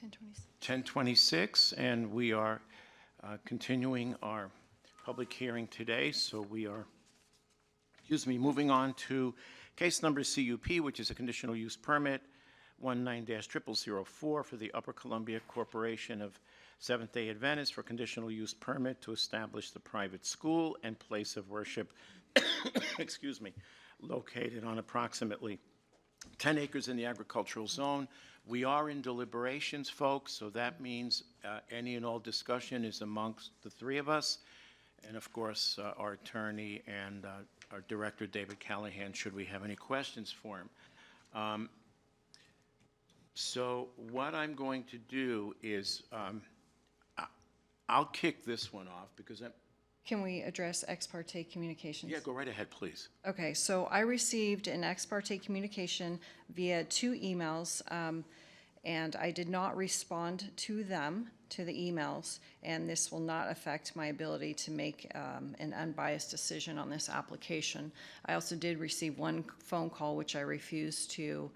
10:26. 10:26, and we are continuing our public hearing today. So we are, moving on to case number CUP, which is a conditional use permit 19-0004 for the Upper Columbia Corporation of Seventh-day Adventists for conditional use permit to establish the private school and place of worship, located on approximately 10 acres in the agricultural zone. We are in deliberations, folks, so that means any and all discussion is amongst the three of us, and of course, our attorney and our director, David Callahan, should we have any questions for him. So what I'm going to do is, I'll kick this one off because I'm... Can we address ex parte communications? Yeah, go right ahead, please. Okay, so I received an ex parte communication via 2 emails, and I did not respond to them, to the emails, and this will not affect my ability to make an unbiased decision on this application. I also did receive 1 phone call, which I refused to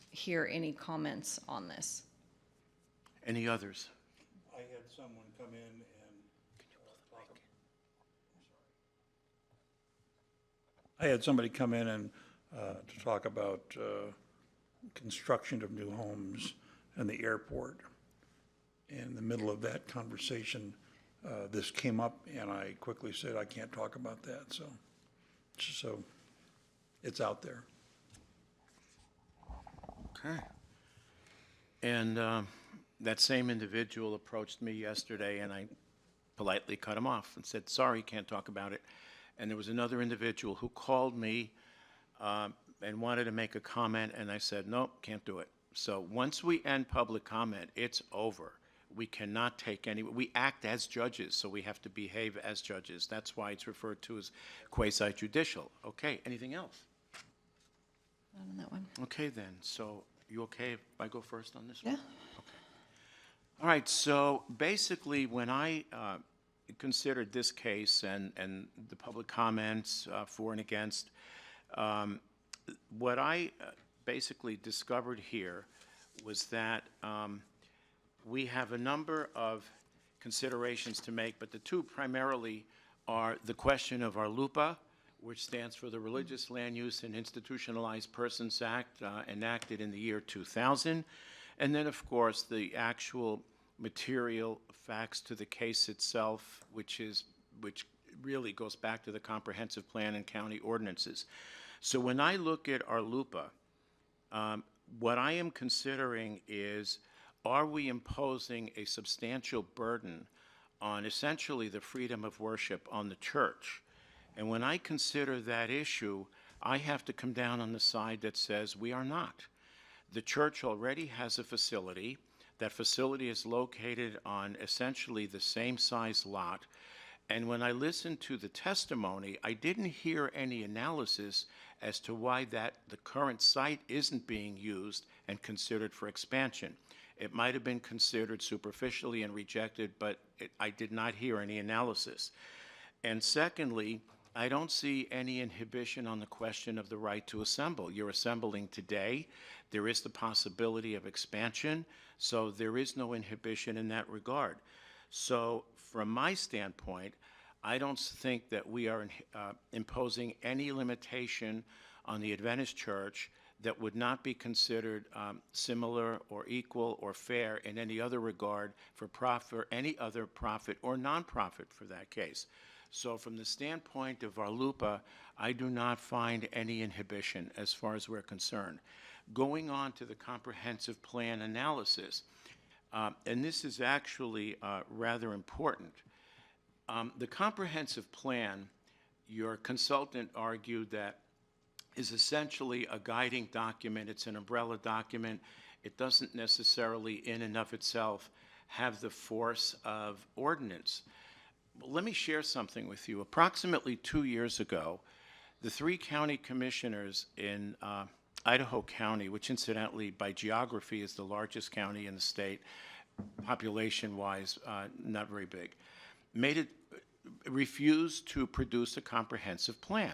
hear any comments on this. Any others? I had someone come in and I had somebody come in and to talk about construction of new homes and the airport. In the middle of that conversation, this came up, and I quickly said, I can't talk about that. So it's out there. Okay. And that same individual approached me yesterday, and I politely cut him off and said, sorry, can't talk about it. And there was another individual who called me and wanted to make a comment, and I said, nope, can't do it. So once we end public comment, it's over. We cannot take any, we act as judges, so we have to behave as judges. That's why it's referred to as quasi-judicial. Okay, anything else? Not on that one. Okay then, so you okay if I go first on this Yeah. one? Okay. All right, so basically when I considered this case and the public comments for and against, what I basically discovered here was that we have a number of considerations to make, but the 2 primarily are the question of our LUPA, which stands for the Religious Land Use and Institutionalized Persons Act, enacted in the year 2000, and then, of course, the actual material facts to the case itself, which really goes back to the comprehensive plan and county ordinances. So when I look at our LUPA, what I am considering is, are we imposing a substantial burden on essentially the freedom of worship on the church? And when I consider that issue, I have to come down on the side that says we are not. The church already has a facility. That facility is located on essentially the same size lot. And when I listened to the testimony, I didn't hear any analysis as to why the current site isn't being used and considered for expansion. It might have been considered superficially and rejected, but I did not hear any analysis. And secondly, I don't see any inhibition on the question of the right to assemble. You're assembling today. There is the possibility of expansion, so there is no inhibition in that regard. So from my standpoint, I don't think that we are imposing any limitation on the Adventist Church that would not be considered similar or equal or fair in any other regard for profit or any other profit or nonprofit for that case. So from the standpoint of our LUPA, I do not find any inhibition as far as we're concerned. Going on to the comprehensive plan analysis, and this is actually rather important. The comprehensive plan, your consultant argued that is essentially a guiding document. It's an umbrella document. It doesn't necessarily in and of itself have the force of ordinance. Well, let me share something with you. Approximately 2 years ago, the 3 county commissioners in Idaho County, which incidentally by geography is the largest county in the state, population-wise not very big, refused to produce a comprehensive plan.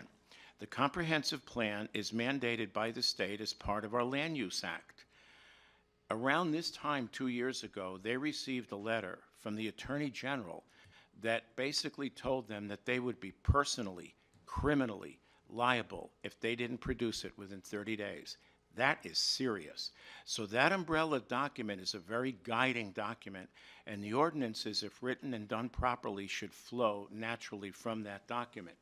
The comprehensive plan is mandated by the state as part of our Land Use Act. Around this time, 2 years ago, they received a letter from the Attorney General that basically told them that they would be personally, criminally liable if they didn't produce it within 30 days. That is serious. So that umbrella document is a very guiding document, and the ordinances, if written and done properly, should flow naturally from that document.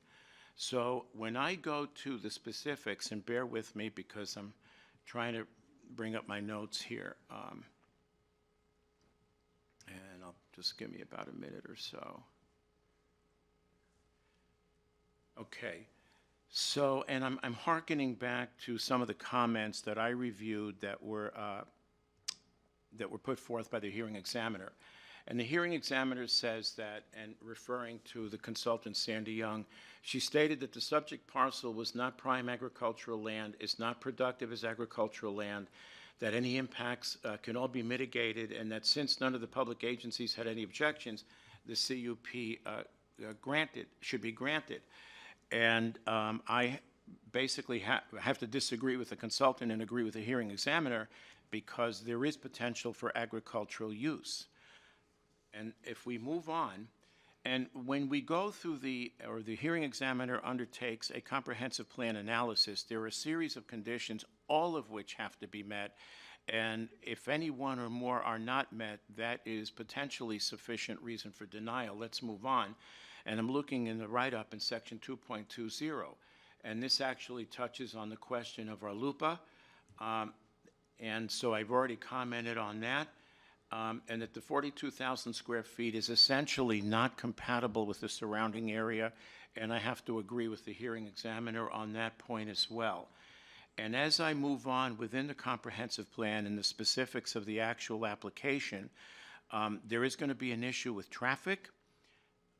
So when I go to the specifics, and bear with me because I'm trying to bring up my notes here, and I'll just give me about a minute or so. Okay. So, and I'm hearkening back to some of the comments that I reviewed that were put forth by the hearing examiner. And the hearing examiner says that, and referring to the consultant Sandy Young, she stated that the subject parcel was not prime agricultural land, is not productive as agricultural land, that any impacts can all be mitigated, and that since none of the public agencies had any objections, the CUP should be granted. And I basically have to disagree with the consultant and agree with the hearing examiner because there is potential for agricultural use. And if we move on, and when we go through the hearing examiner undertakes a comprehensive plan analysis, there are a series of conditions, all of which have to be met. And if any one or more are not met, that is potentially sufficient reason for denial. Let's move on. And I'm looking in the write-up in section 2.20. And this actually touches on the question of our LUPA. And so I've already commented on that. And that the 42,000 square feet is essentially not compatible with the surrounding area. And I have to agree with the hearing examiner on that point as well. And as I move on within the comprehensive plan and the specifics of the actual application, there is going to be an issue with traffic.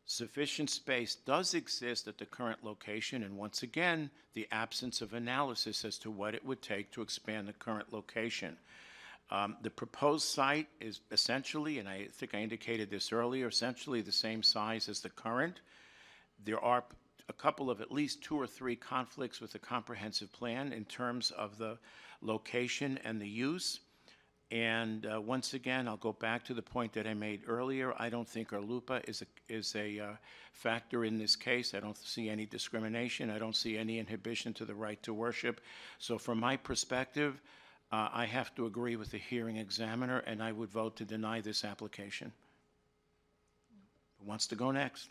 Sufficient space does exist at the current location, and once again, the absence of analysis as to what it would take to expand the current location. The proposed site is essentially, and I think I indicated this earlier, essentially the same size as the current. There are a couple of at least 2 or 3 conflicts with the comprehensive plan in terms of the location and the use. And once again, I'll go back to the point that I made earlier. I don't think our LUPA is a factor in this case. I don't see any discrimination. I don't see any inhibition to the right to worship. So from my perspective, I have to agree with the hearing examiner, and I would vote to deny this application. Who wants to go next?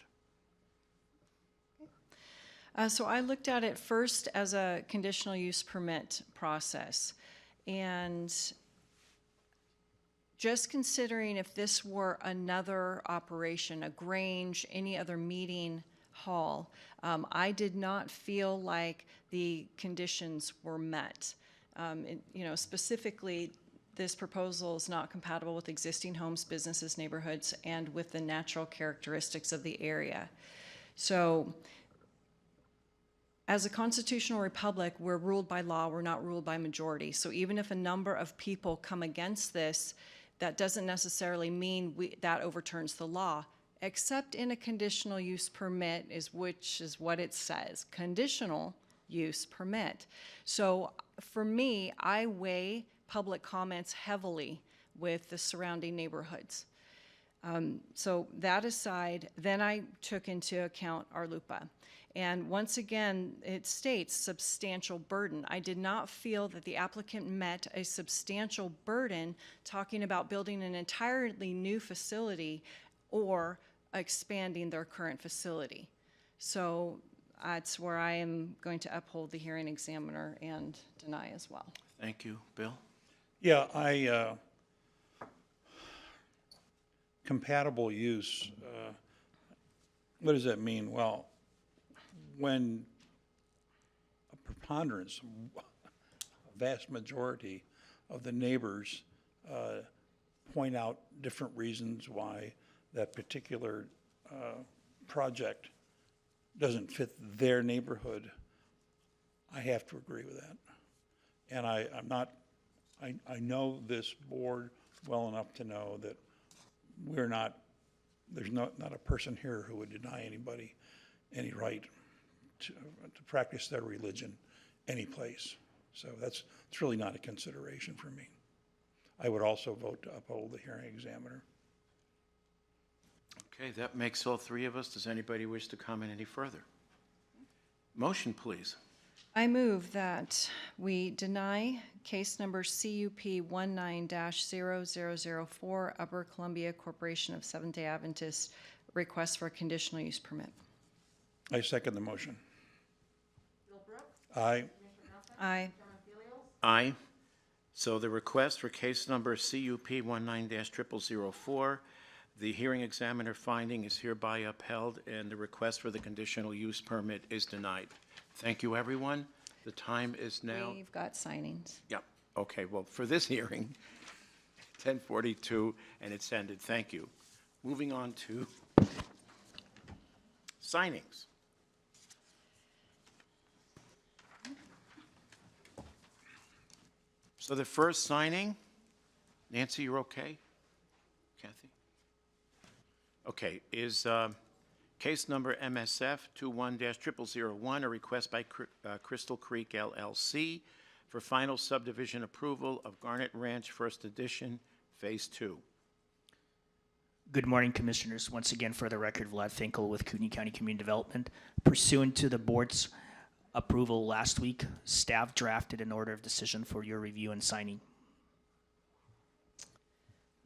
So I looked at it first as a conditional use permit process. And just considering if this were another operation, a grange, any other meeting hall, I did not feel like the conditions were met. Specifically, this proposal is not compatible with existing homes, businesses, neighborhoods, and with the natural characteristics of the area. So, as a constitutional republic, we're ruled by law, we're not ruled by majority. So even if a number of people come against this, that doesn't necessarily mean that overturns the law, except in a conditional use permit, which is what it says, conditional use permit. So for me, I weigh public comments heavily with the surrounding neighborhoods. So that aside, then I took into account our LUPA. And once again, it states substantial burden. I did not feel that the applicant met a substantial burden talking about building an entirely new facility or expanding their current facility. So that's where I am going to uphold the hearing examiner and deny as well. Thank you. Bill? Yeah, compatible use, what does that mean? Well, when a preponderance, a vast majority of the neighbors point out different reasons why that particular project doesn't fit their neighborhood, I have to agree with that. And I know this board well enough to know that there's not a person here who would deny anybody any right to practice their religion any place. So it's really not a consideration for me. I would also vote to uphold the hearing examiner. Okay, that makes all three of us. Does anybody wish to comment any further? Motion, please. I move that we deny case number CUP 19-0004, Upper Columbia Corporation of Seventh-day Adventist, request for a conditional use permit. I second the motion. Aye. Aye. Aye. So the request for case number CUP 19-0004, the hearing examiner finding is hereby upheld, and the request for the conditional use permit is denied. Thank you, everyone. The time is now... We've got signings. Yep. Okay, well, for this hearing, 10:42, and it's ended. Thank you. Moving on to signings. So the first signing, Nancy, you're okay? Kathy? Okay, is case number MSF 21-0001, a request by Crystal Creek LLC for final subdivision approval of Garnet Ranch First Edition, Phase 2. Good morning, Commissioners. Once again, for the record, Vlad Finkel with Kootenai County Community Development. Pursuant to the board's approval last week, staff drafted an order of decision for your review and signing.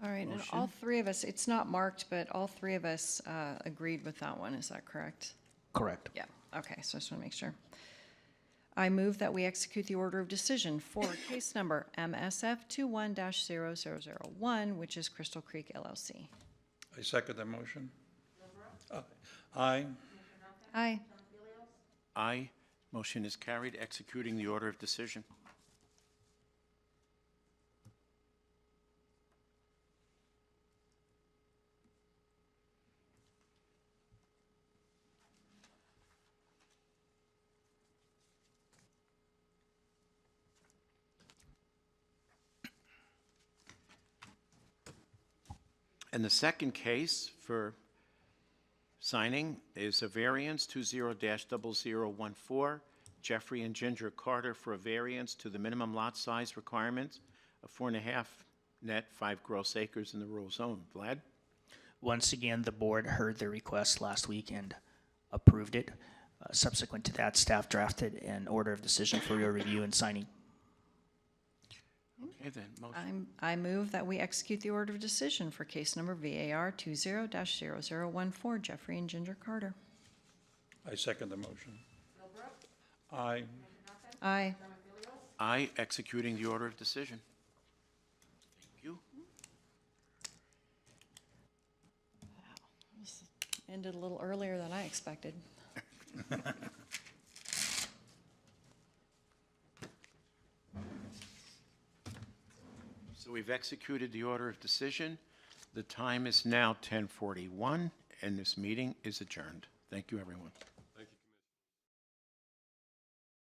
All right, and all three of us, it's not marked, but all three of us agreed with that one. Is that correct? Correct. Yeah, okay, so I just want to make sure. I move that we execute the order of decision for case number MSF 21-0001, which is Crystal Creek LLC. I second the motion. Aye. Aye. Aye. Motion is carried, executing the order of decision. And the second case for signing is a variance 20-0014, Jeffrey and Ginger Carter for a variance to the minimum lot size requirements of 4.5 net, 5 gross acres in the rural zone. Vlad? Once again, the board heard the request last week and approved it. Subsequent to that, staff drafted an order of decision for your review and signing. Okay, then, motion. I move that we execute the order of decision for case number VAR 20-0014, Jeffrey and Ginger Carter. I second the motion. Aye. Aye. Aye, executing the order of decision. Thank you. This ended a little earlier than I expected. So we've executed the order of decision. The time is now 10:41, and this meeting is adjourned. Thank you, everyone.